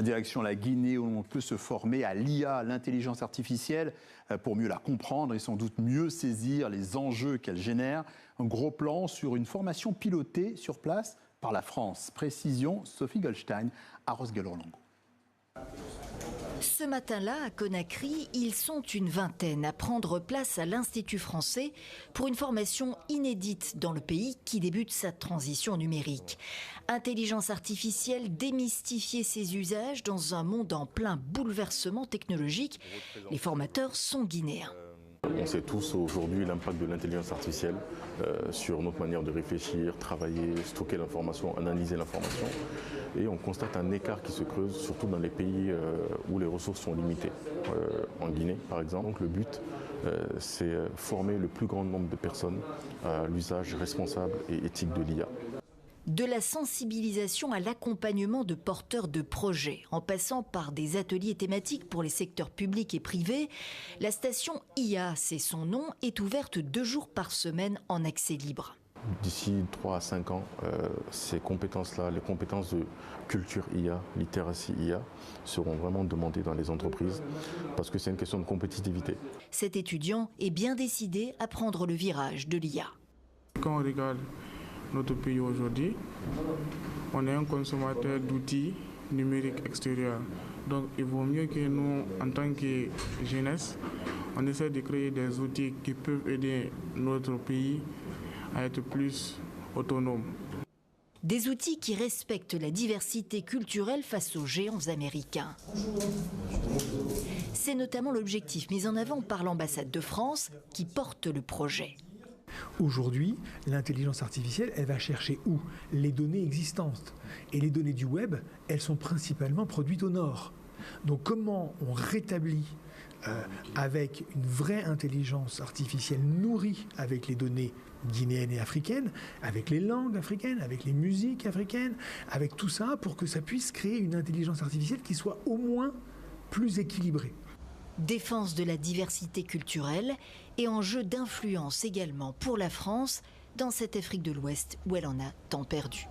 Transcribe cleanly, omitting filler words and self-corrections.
Direction la Guinée, où l'on peut se former à l'IA, l'intelligence artificielle, pour mieux la comprendre et sans doute mieux saisir les enjeux qu'elle génère. Un gros plan sur une formation pilotée sur place par la France. Précision, Sophie Goldstein, à Rosguelorlango. Ce matin-là, à Conakry, ils sont une vingtaine à prendre place à l'Institut français pour une formation inédite dans le pays qui débute sa transition numérique. Intelligence artificielle, démystifier ses usages dans un monde en plein bouleversement technologique. Les formateurs sont guinéens. On sait tous aujourd'hui l'impact de l'intelligence artificielle sur notre manière de réfléchir, travailler, stocker l'information, analyser l'information. Et on constate un écart qui se creuse, surtout dans les pays où les ressources sont limitées. En Guinée, par exemple. Donc le but, c'est former le plus grand nombre de personnes à l'usage responsable et éthique de l'IA. De la sensibilisation à l'accompagnement de porteurs de projets, en passant par des ateliers thématiques pour les secteurs publics et privés, la station IA, c'est son nom, est ouverte 2 jours par semaine en accès libre. D'ici 3 à 5 ans, ces compétences-là, les compétences de culture IA, littératie IA, seront vraiment demandées dans les entreprises parce que c'est une question de compétitivité. Cet étudiant est bien décidé à prendre le virage de l'IA. Quand on regarde notre pays aujourd'hui, on est un consommateur d'outils numériques extérieurs. Donc il vaut mieux que nous, en tant que jeunesse, on essaie de créer des outils qui peuvent aider notre pays à être plus autonome. Des outils qui respectent la diversité culturelle face aux géants américains. C'est notamment l'objectif mis en avant par l'ambassade de France qui porte le projet. Aujourd'hui, l'intelligence artificielle, elle va chercher où? Les données existantes. Et les données du web, elles sont principalement produites au nord. Donc comment on rétablit avec une vraie intelligence artificielle nourrie avec les données guinéennes et africaines, avec les langues africaines, avec les musiques africaines, avec tout ça pour que ça puisse créer une intelligence artificielle qui soit au moins plus équilibrée. Défense de la diversité culturelle et enjeu d'influence également pour la France dans cette Afrique de l'Ouest où elle en a tant perdu.